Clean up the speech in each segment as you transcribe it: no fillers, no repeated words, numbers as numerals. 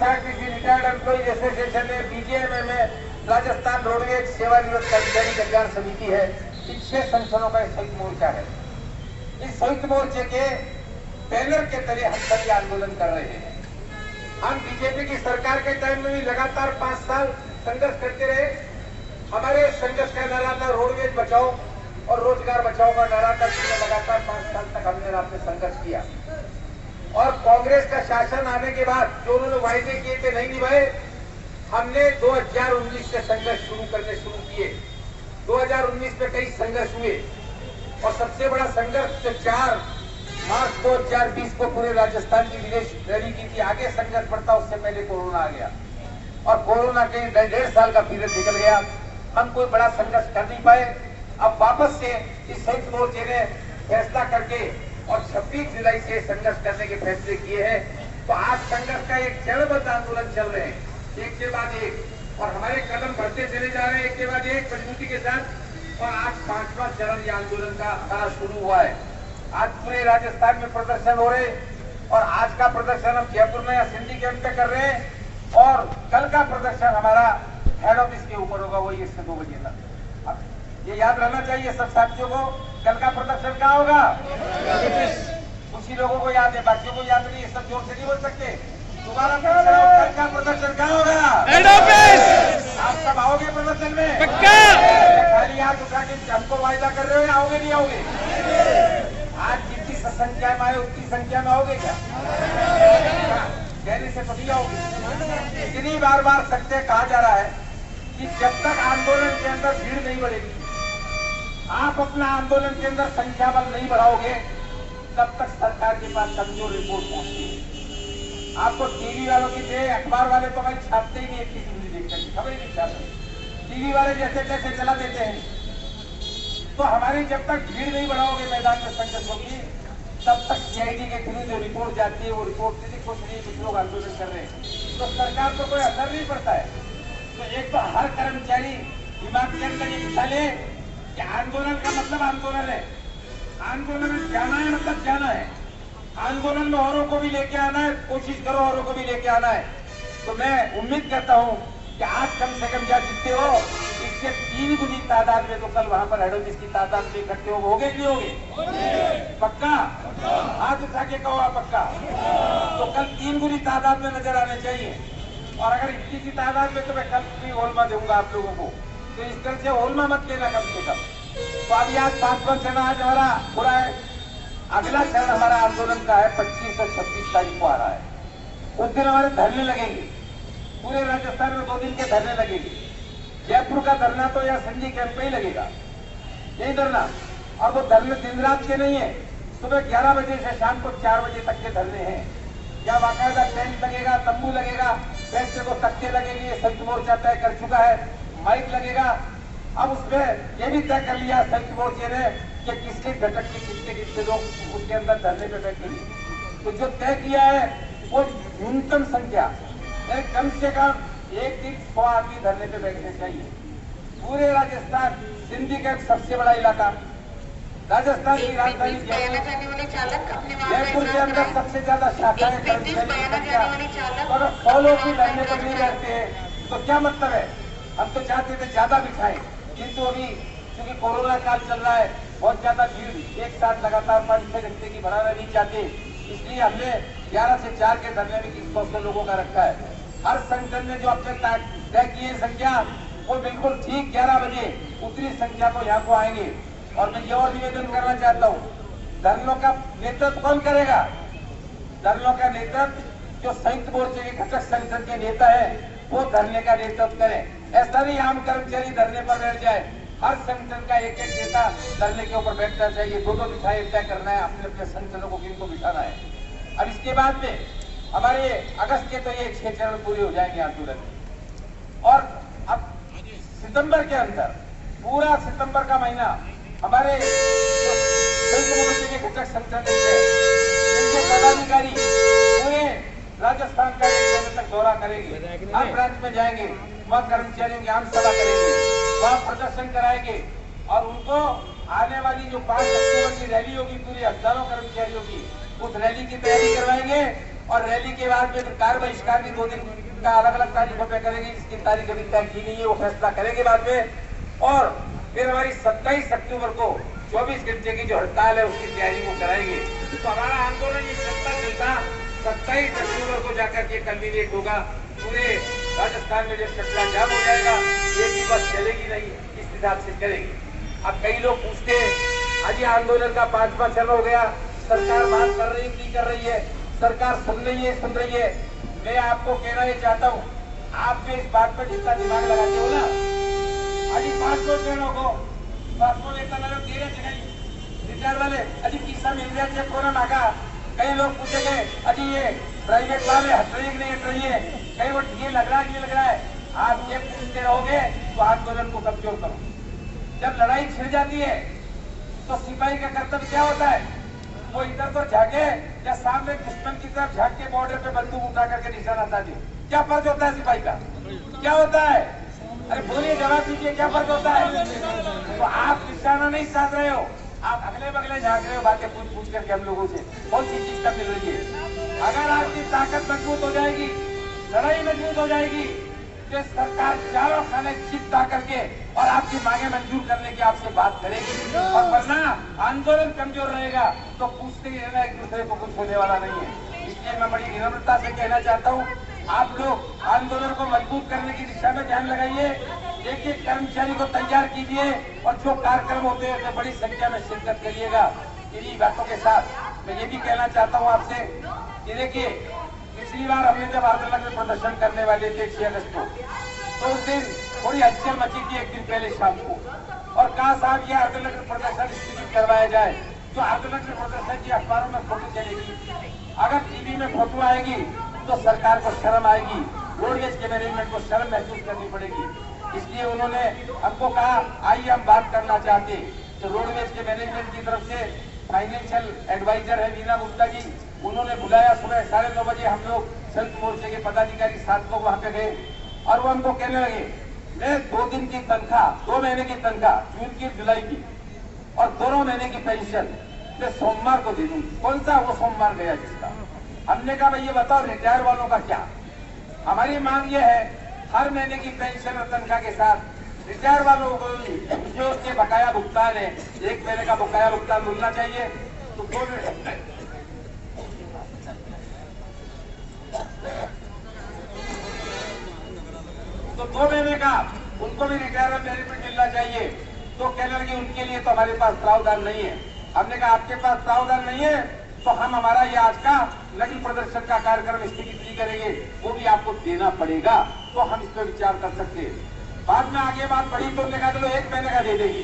किसी retired employees association ने बीजेएमए में राजस्थान रोडवेज सेवानिवृत्त कर्मचारी कल्याण समिति है। इन 6 संगठनों का संयुक्त मोर्चा है। इस संयुक्त मोर्चे के बैनर के तले हम सभी आंदोलन कर रहे हैं। हम बीजेपी की सरकार के टाइम में भी लगातार 5 साल संघर्ष करते रहे। हमारे संघर्ष का नारा था रोडवेज बचाओ और रोजगार बचाओ का नारा था। लगातार 5 साल तक हमने आपने संघर्ष किया और कांग्रेस का शासन आने के बाद जो उन्होंने वायदे किए थे नहीं निभाए। हमने 2019 से संघर्ष शुरू किए। 2019 में कई संघर्ष हुए और सबसे बड़ा संघर्ष जो 4 मार्च 2020 को पूरे राजस्थान की विदेश रैली की थी। आगे संघर्ष बढ़ता उससे पहले कोरोना आ गया और कोरोना के 1.5 साल का पीरियड निकल गया। हम कोई बड़ा संघर्ष कर नहीं पाए। अब वापस से इस संयुक्त मोर्चे ने फैसला करके और 26 जुलाई से संघर्ष करने के फैसले किए हैं। तो आज संघर्ष का एक चरणबद्ध आंदोलन चल रहे हैं, एक के बाद एक, और हमारे कदम बढ़ते चले जा रहे हैं एक के बाद एक मजबूती के साथ। और आज 5वां चरण ये आंदोलन का शुरू हुआ है। आज पूरे राजस्थान में प्रदर्शन हो रहे और आज का प्रदर्शन हम जयपुर में या सिंधी कैंप पे कर रहे हैं और कल का प्रदर्शन हमारा हेड ऑफिस के ऊपर होगा, वही 1 से 2 बजे तक। ये याद रहना चाहिए सब साथियों को। कल का प्रदर्शन कहाँ होगा? उसी लोगों को याद है, बाकियों को याद नहीं है। सब जोर से नहीं बोल सकते। दोबारा कल का प्रदर्शन कहाँ होगा? Head office. आप सब आओगे प्रदर्शन में? पक्का। खाली हाथ उठा के हमको वायदा कर रहे हो, आओगे नहीं आओगे? आज जितनी संख्या में आए उतनी संख्या में आओगे क्या? कहने से तो नहीं आओगे। इतनी बार सत्य कहा जा रहा है कि जब तक आंदोलन के अंदर भीड़ नहीं बढ़ेगी, आप अपना आंदोलन के अंदर संख्या बल नहीं बढ़ाओगे, तब तक सरकार के पास कमजोर रिपोर्ट पहुंचती है। आपको टीवी वालों की दे, अखबार वाले तो भाई छापते ही नहीं, एक किसी न्यूज देखते हैं, खबर ही नहीं छापते। टीवी वाले जैसे तैसे चला देते हैं। तो हमारी जब तक भीड़ नहीं बढ़ाओगे मैदान में संघर्ष होगी, तब तक सीआईडी के थ्रू जो रिपोर्ट जाती है वो रिपोर्ट से कुछ लोग आंदोलन कर रहे हैं तो सरकार को कोई असर नहीं पड़ता है। तो एक तो हर कर्मचारी दिमाग के अंदर ये बिठा ले कि आंदोलन का मतलब आंदोलन है। आंदोलन में जाना है मतलब जाना है। आंदोलन में औरों को भी लेके आना है, कोशिश करो औरों को भी लेके आना है। तो मैं उम्मीद करता हूं कि आज कम से कम जहाँ जितने हो इससे 3 गुनी तादाद में तो कल वहां पर हेड ऑफिस की तादाद में इकट्ठे होगे नहीं होगे? पक्का? हाथ उठा के कहो आप पक्का। तो कल 3 गुनी तादाद में नजर आने चाहिए। और अगर इतनी सी तादाद में तो मैं कल भी होलमा दूंगा आप लोगों को, तो इस तरह से होलमा मत लेना कम से कम। तो अभी आज 5वां चरण आज हमारा पूरा है। अगला चरण हमारा आंदोलन का है 25 और 26 तारीख को आ रहा है। उस दिन हमारे धरने लगेंगे। पूरे राजस्थान में 2 दिन के धरने लगेंगे। जयपुर का धरना तो यहाँ सिंधी कैंप पे ही लगेगा, यही धरना। और वो धरने दिन रात के नहीं है, सुबह 11 बजे से शाम को 4 बजे तक के धरने हैं। यहाँ बाकायदा टेंट लगेगा, तंबू लगेगा, पैसे को तख्ते लगेंगे। संयुक्त मोर्चा तय कर चुका है, माइक लगेगा। अब उसमें यह भी तय कर लिया संयुक्त मोर्चे ने कि किसके घटक के कितने लोग उसके अंदर धरने पे बैठेंगे। तो जो तय किया है वो न्यूनतम संख्या कम से कम 1 दिन 100 आदमी धरने पे बैठने चाहिए। पूरे राजस्थान सिंधी का सबसे बड़ा इलाका, राजस्थान की राजधानी जयपुर के अंदर सबसे ज्यादा शाखाएं और 100 लोग भी धरने पर नहीं बैठते हैं तो क्या मतलब है? हम तो चाहते थे ज्यादा बिछाएं, किंतु अभी क्योंकि कोरोना काल चल रहा है, बहुत ज्यादा भीड़ एक साथ लगातार 5-6 घंटे की बढ़ाना नहीं चाहते, इसलिए हमने 11 से 4 के धरने में 100 लोगों का रखा है। हर संगठन ने जो अपने तय किए संख्या वो बिल्कुल ठीक 11 बजे उतनी संख्या को यहाँ को आएंगे। और मैं ये और निवेदन करना चाहता हूँ, धरनों का नेतृत्व कौन करेगा? धरनों का नेतृत्व जो संयुक्त मोर्चे के घटक संगठन के नेता है वो धरने का नेतृत्व करें। ऐसा नहीं आम कर्मचारी धरने पर बैठ जाए, हर संगठन का एक नेता धरने के ऊपर बैठना चाहिए। 2-2 बिठाए तय करना है, अपने अपने संगठनों को किनको बिठाना है। अब इसके बाद में हमारे अगस्त के तो ये 6 चरण पूरे हो जाएंगे आंदोलन। और अब सितंबर के अंदर पूरा सितंबर का महीना हमारे संयुक्त मोर्चे के घटक संगठन इनके पदाधिकारी पूरे राजस्थान का 1 महीने तक दौरा करेंगे। हर ब्रांच में जाएंगे, वहाँ कर्मचारियों की आम सभा करेंगे, वहाँ प्रदर्शन कराएंगे और उनको आने वाली जो 5 अक्टूबर की रैली होगी पूरी हजारों कर्मचारियों की, उस रैली की तैयारी करवाएंगे और रैली के बाद में कार बहिष्कार भी 2 दिन का अलग अलग तारीखों पे करेंगे। इसकी तारीख अभी तय की नहीं है, वो फैसला करेंगे बाद में। और फिर हमारी 27 अक्टूबर को 24 घंटे की जो हड़ताल है उसकी तैयारी वो कराएंगे। तो हमारा आंदोलन ये चलता 27 अक्टूबर को जाकर के कल्मिनेट होगा। पूरे राजस्थान में जब शटला जाम हो जाएगा, एक ही बस चलेगी नहीं, इस हिसाब से चलेगी। अब कई लोग पूछते हैं आज ये आंदोलन का 5वां चरण हो गया, सरकार बात कर रही है नहीं कर रही है, सरकार सुन रही है। मैं आपको कहना ये चाहता हूँ, आप जो इस बात पर जितना दिमाग लगाते हो ना, अभी 500 ट्रेनों को 500 वेतन लगा 13 जगह रिटायर वाले अभी किस्सा मिल गया चेक होना मांगा। कई लोग पूछेंगे अभी ये प्राइवेट वाले हट रही नहीं हट रही है, कई वो ये लग रहा है। आप ये पूछते रहोगे तो आंदोलन को कमजोर करो। जब लड़ाई छिड़ जाती है तो सिपाही का कर्तव्य क्या होता है? वो इधर तो झाके या सामने दुश्मन की तरफ झाक के बॉर्डर पे बंदूक उठा करके निशाना साधे। क्या फर्ज होता है सिपाही का? क्या होता है? अरे बोलिए, जवाब दीजिए, क्या फर्ज होता है? तो आप निशाना नहीं साध रहे हो, आप अगले बगले झाक रहे हो बातें पूछ करके हम लोगों से। कौन सी चीज का मिल रही है? अगर आपकी ताकत मजबूत हो जाएगी, लड़ाई मजबूत हो जाएगी, तो सरकार चारों खाने चित्ता करके और आपकी मांगे मंजूर करने की आपसे बात करेगी। और वरना आंदोलन कमजोर रहेगा तो पूछते ही रहना, एक दूसरे को कुछ होने वाला नहीं है। इसलिए मैं बड़ी विनम्रता से कहना चाहता हूँ, आप लोग आंदोलन को मजबूत करने की दिशा में ध्यान लगाइए। एक कर्मचारी को तैयार कीजिए और जो कार्यक्रम होते हैं उसमें बड़ी संख्या में शिरकत करिएगा। इन्हीं बातों के साथ मैं ये भी कहना चाहता हूँ आपसे कि देखिए, पिछली बार हमने जब आंदोलन में प्रदर्शन करने वाले थे 6 अगस्त को, तो उस दिन थोड़ी हलचल मची थी एक दिन पहले शाम को, और कहा साहब ये आंदोलन में प्रदर्शन स्थगित करवाया जाए। जो आंदोलन में प्रदर्शन की अखबारों में फोटो चलेगी, अगर टीवी में फोटो आएगी तो सरकार को शर्म आएगी, रोडवेज के मैनेजमेंट को शर्म महसूस करनी पड़ेगी। इसलिए उन्होंने हमको कहा आइए हम बात करना चाहते। तो रोडवेज के मैनेजमेंट की तरफ से फाइनेंशियल एडवाइजर है वीना गुप्ता जी, उन्होंने बुलाया। सुबह 9:30 बजे हम लोग संयुक्त मोर्चे के पदाधिकारी 7 लोग वहां पे गए और वो हमको कहने लगे मैं 2 दिन की तनख्वाह, 2 महीने की तनख्वाह, जून की जुलाई की और 2 महीने की पेंशन मैं सोमवार को दे दूंगी। कौन सा वो सोमवार गया जिसका? हमने कहा भाई ये बताओ रिटायर वालों का क्या? हमारी मांग ये है हर महीने की पेंशन और तनख्वाह के साथ रिटायर वालों को जो उसके बकाया भुगतान है, 1 महीने का बकाया भुगतान मिलना चाहिए। तो 2 महीने का उनको भी रिटायरमेंट बेनिफिट मिलना चाहिए। तो कहने लगे उनके लिए तो हमारे पास प्रावधान नहीं है। हमने कहा आपके पास प्रावधान नहीं है तो हम हमारा ये आज का नकल प्रदर्शन का कार्यक्रम स्थगित नहीं करेंगे, वो भी आपको देना पड़ेगा। तो हम इस पर विचार कर सकते हैं। बाद में आगे बात बढ़ी तो हमने कहा चलो 1 महीने का दे देगी।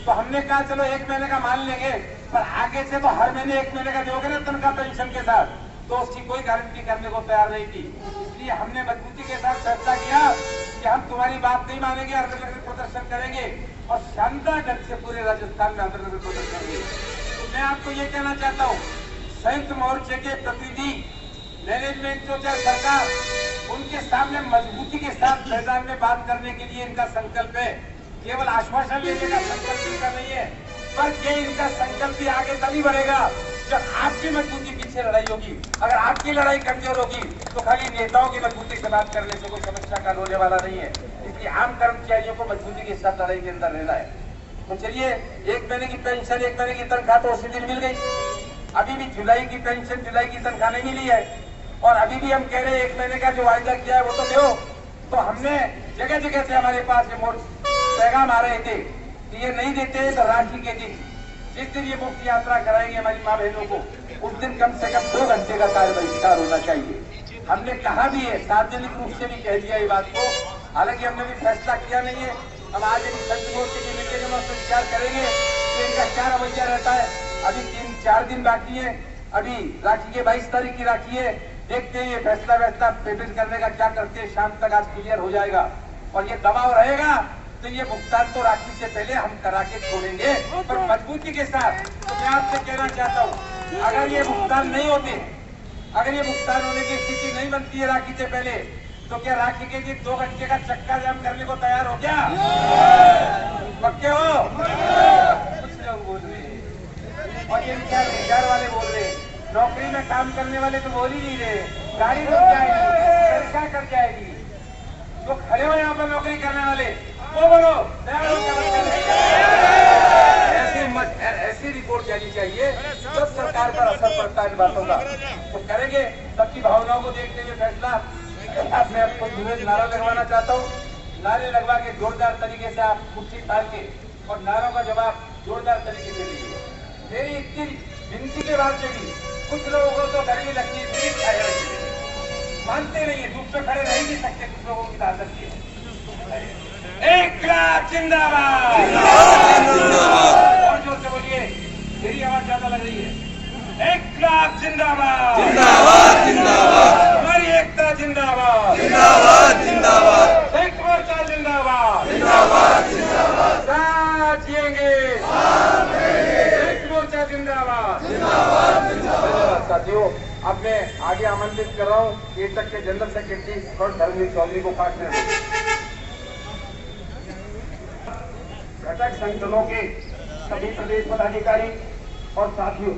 तो हमने कहा चलो 1 महीने का मान लेंगे, पर आगे से तो हर महीने 1 महीने का दोगे ना तनख्वाह पेंशन के साथ, तो उसकी कोई गारंटी करने को तैयार नहीं थी। इसलिए हमने मजबूती के साथ फैसला किया कि हम तुम्हारी बात नहीं मानेंगे, आंदोलन प्रदर्शन करेंगे और शानदार ढंग से पूरे राजस्थान में आंदोलन प्रदर्शन करेंगे। तो मैं आपको ये कहना चाहता हूँ, संयुक्त मोर्चे के प्रतिनिधि मैनेजमेंट जो चाहे सरकार, उनके सामने मजबूती के साथ मैदान में बात करने के लिए इनका संकल्प है। केवल आश्वासन लेने का संकल्प इनका नहीं है, पर ये इनका संकल्प भी आगे तभी बढ़ेगा जब आपकी मजबूती पीछे लड़ाई होगी। अगर आपकी लड़ाई कमजोर होगी तो खाली नेताओं की मजबूती से बात करने से कोई समस्या का होने वाला नहीं है। इसलिए आम कर्मचारियों को मजबूती के साथ लड़ाई के अंदर रहना है। तो चलिए, 1 महीने की पेंशन, 1 महीने की तनख्वाह तो उसी दिन मिल गई। अभी भी जुलाई की पेंशन, जुलाई की तनख्वाह नहीं मिली है और अभी भी हम कह रहे हैं 1 महीने का जो वायदा किया है वो तो दो। तो हमने जगह जगह से हमारे पास ये पैगाम आ रहे थे कि ये नहीं देते तो राखी के दिन, जिस दिन ये मुफ्त यात्रा कराएंगे हमारी माँ बहनों को, उस दिन कम से कम 2 घंटे का कार्य बहिष्कार होना चाहिए। हमने कहा भी है, सार्वजनिक रूप से भी कह दिया ये बात को। हालांकि हमने भी फैसला किया नहीं है, हम आज संयुक्त मोर्चे की मीटिंग में विचार करेंगे कि इनका क्या रवैया रहता है। अभी 3-4 दिन बाकी है, अभी राखी के 22 तारीख की राखी है। देखते हैं ये फैसला पेश करने का क्या करते हैं। शाम तक आज क्लियर हो जाएगा और ये दबाव रहेगा तो ये भुगतान तो राखी से पहले हम करा के छोड़ेंगे, पर मजबूती के साथ। तो मैं आपसे कहना चाहता हूँ, अगर ये भुगतान नहीं होते, अगर ये भुगतान होने की स्थिति नहीं बनती है राखी से पहले, तो क्या राखी के दिन 2 घंटे का चक्का जाम करने को तैयार हो क्या? पक्के हो? कुछ लोग बोल रहे हैं और ये क्या रिटायर वाले बोल रहे हैं। नौकरी में काम करने वाले तो बोल ही नहीं रहे, गाड़ी रुक जाएगी, क्या कर जाएगी। जो खड़े हो यहाँ पर नौकरी करने वाले वो बोलो, ऐसी रिपोर्ट जानी चाहिए जब सरकार पर असर पड़ता है इन बातों का तो करेंगे। सबकी भावनाओं को देखते हुए फैसला। मैं आपको नारा लगवाना चाहता हूँ, नारे लगवा के जोरदार तरीके से आप मुट्ठी ताल के और नारों का जवाब जोरदार तरीके से दीजिए। मेरी इतनी विनती के बाद से भी कुछ लोगों को तो गर्मी लगती है, मानते नहीं है, धूप में खड़े रह नहीं सकते, कुछ लोगों की आदत है। इनकलाब जिंदाबाद, और जोर से बोलिए, मेरी आवाज ज्यादा लग रही है। इनकलाब जिंदाबाद, जिंदाबाद जिंदाबाद, हमारी एकता जिंदाबाद, जिंदाबाद जिंदाबाद, संयुक्त मोर्चा जिंदाबाद, जिंदाबाद जिंदाबाद, साथ जिएंगे, संयुक्त मोर्चा जिंदाबाद, जिंदाबाद जिंदाबाद। साथियों, अब मैं आगे आमंत्रित कर रहा हूँ केटक के जनरल सेक्रेटरी और धर्मवीर चौधरी को खास घटक संगठनों के सभी प्रदेश पदाधिकारी और साथियों,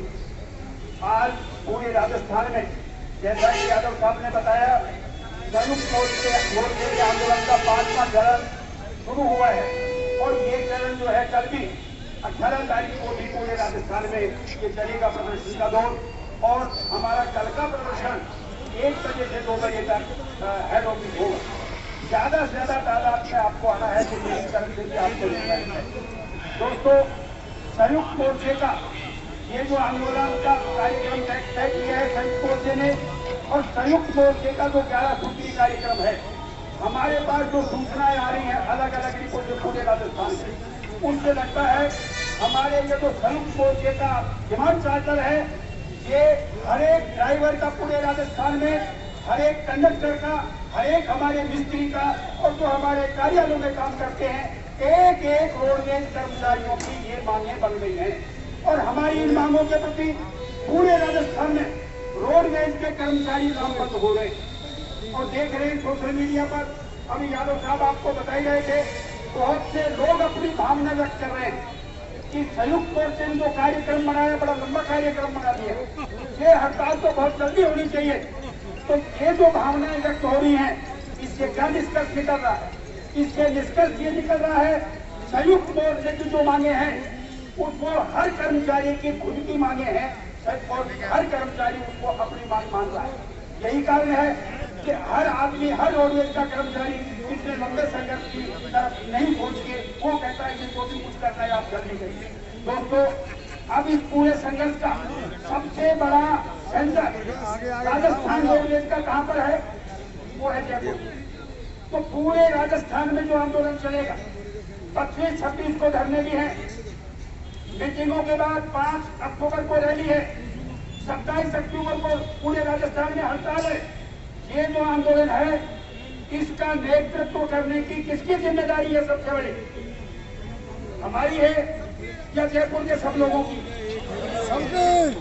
आज पूरे राजस्थान में जैसा कि यादव साहब ने बताया, संयुक्त मोर्चे के आंदोलन का 5वां चरण शुरू हुआ है और ये चरण जो है कल भी 18 तारीख को भी पूरे राजस्थान में ये चलेगा प्रदर्शन का दौर। और हमारा कल का प्रदर्शन 1 बजे से 2 बजे तक हेड ऑफिस होगा। ज्यादा से ज्यादा तादाद में आपको आना है तो मेरी तरफ से भी आपको लेना है। दोस्तों, संयुक्त मोर्चे का ये जो आंदोलन का कार्यक्रम तय किया है संयुक्त मोर्चे ने, और संयुक्त मोर्चे का जो 11 सूत्री कार्यक्रम है, हमारे पास जो सूचनाएं आ रही हैं अलग अलग रिपोर्ट से पूरे राजस्थान से, उनसे लगता है हमारे ये जो संयुक्त मोर्चे का डिमांड चार्टर है, ये हर एक ड्राइवर का पूरे राजस्थान में, हर एक कंडक्टर का, हर एक हमारे मिस्त्री का और जो हमारे कार्यालयों में काम करते हैं, एक एक रोडवेज कर्मचारियों की ये मांगें बन गई हैं। और हमारी इन मांगों के प्रति पूरे राजस्थान में रोडवेज के कर्मचारी नामबंद हो रहे हैं और देख रहे हैं सोशल मीडिया पर। अभी यादव साहब आपको बताई रहे थे, बहुत से लोग अपनी भावना व्यक्त कर रहे हैं कि संयुक्त मोर्चे ने जो कार्यक्रम बनाया, बड़ा लंबा कार्यक्रम बना दिया, ये हड़ताल तो बहुत जल्दी होनी चाहिए। तो ये जो भावनाएं व्यक्त हो रही हैं, इससे क्या निष्कर्ष निकल रहा है? इससे निष्कर्ष ये निकल रहा है, संयुक्त मोर्चे की जो मांगे हैं उसको हर कर्मचारी की खुद की मांगे हैं और हर कर्मचारी उसको अपनी मांग मान रहा है। यही कारण है कि हर आदमी, हर रोडवेज का कर्मचारी इतने लंबे संघर्ष की तरफ नहीं पहुंच के वो कहता है कि जो भी कुछ करना है आप जल्दी करिए। दोस्तों, अब इस पूरे संघर्ष का सबसे बड़ा सेंटर राजस्थान रोडवेज का कहाँ पर है? वो है जयपुर। तो पूरे राजस्थान में जो आंदोलन चलेगा, 25-26 को धरने भी हैं, मीटिंगों के बाद 5 अक्टूबर को रैली है, 27 अक्टूबर को पूरे राजस्थान में हड़ताल है। ये जो आंदोलन है, इसका नेतृत्व करने की किसकी जिम्मेदारी है? सबसे बड़ी हमारी है या जयपुर के सब लोगों की?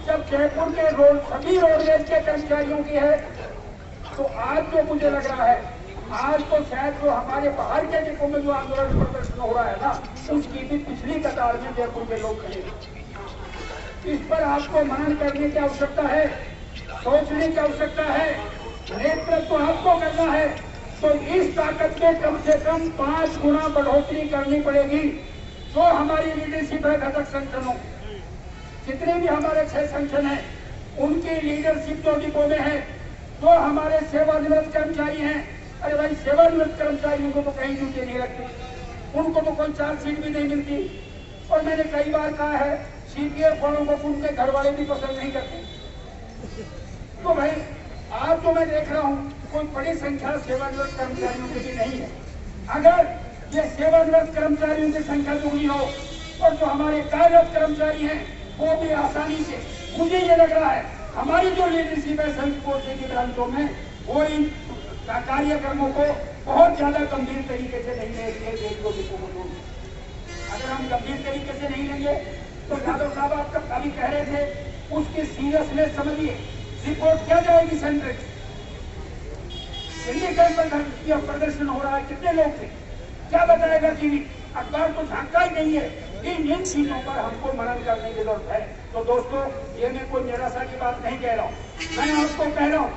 जब जयपुर के सभी रोडवेज के कर्मचारियों की है, तो आज जो मुझे लग रहा है, आज तो शायद जो हमारे बाहर के डिपो में जो आंदोलन प्रदर्शन हो रहा है ना, उसकी भी पिछली कतार में जयपुर के लोग खड़े हैं। इस पर आपको मनन करने की आवश्यकता है, सोचने की आवश्यकता है, नेतृत्व आपको करना है। तो इस ताकत में कम से कम 5 गुना बढ़ोतरी करनी पड़ेगी। जो हमारी लीडरशिप है घटक संगठनों, जितने भी हमारे 6 संगठन हैं, उनकी लीडरशिप जो डिपो में है, जो हमारे सेवानिवृत्त कर्मचारी हैं, अरे भाई सेवानिवृत्त कर्मचारियों को तो कहीं ड्यूटी नहीं रखती, उनको तो कोई चार्जशीट भी नहीं मिलती। और मैंने कई बार कहा है, सीपीएफ वालों को उनके घर वाले भी पसंद नहीं करते। तो भाई आज जो मैं देख रहा हूँ, कोई बड़ी संख्या सेवानिवृत्त कर्मचारियों की भी नहीं है। अगर ये सेवानिवृत्त कर्मचारियों की संख्या दुगनी हो और जो हमारे कार्यरत कर्मचारी हैं वो भी आसानी से, मुझे ये लग रहा है हमारी जो लीडरशिप है संयुक्त मोर्चे की ब्रांचों में, वो इन कार्यक्रमों को बहुत ज्यादा गंभीर तरीके से नहीं लेंगे। अगर हम गंभीर तरीके से नहीं लेंगे तो यादव साहब आप कब अभी कह रहे थे, उसकी सीरियसनेस समझिए। रिपोर्ट क्या जाएगी सेंटर की? दिल्ली के अंदर प्रदर्शन हो रहा है, कितने लोग थे, क्या बताएगा टीवी? अखबार तो झांकता ही नहीं है। इन चीजों पर हमको मनन करने की जरूरत है। तो दोस्तों, ये मैं कोई निराशा की बात नहीं कह रहा हूँ, मैं आपको कह रहा हूँ,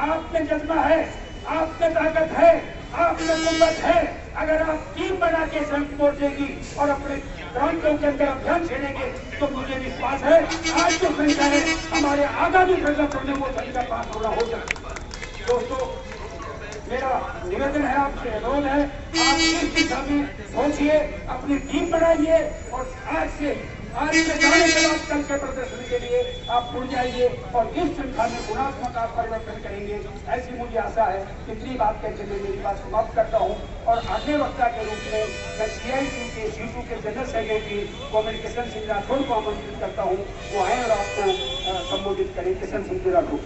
आप में जज्बा है, आप में ताकत है, आप में कुव्वत है। अगर आप टीम बना के संयुक्त मोर्चे की और अपने प्रांतों के अंदर अभियान छेड़ेंगे तो मुझे विश्वास है आज जो संख्या है हमारे आगामी प्रदर्शन में वो संख्या 5 गुना हो जाए। दोस्तों, मेरा निवेदन है, आपसे अनुरोध है, आप इस दिशा में सोचिए, अपनी टीम बनाइए और आज के जाने के बाद कल के प्रदर्शन के लिए आप जुड़ जाइए और इस संख्या में गुणात्मक आप परिवर्तन करेंगे, ऐसी मुझे आशा है। इतनी बात कहते हुए मेरी बात समाप्त करता हूँ और आगे वक्ता के रूप में मैं CIC के सीटू के general secretary communication Singh Rathore को आमंत्रित करता हूँ, वो आए और आपको संबोधित करें। किशन सिंह राठौड़।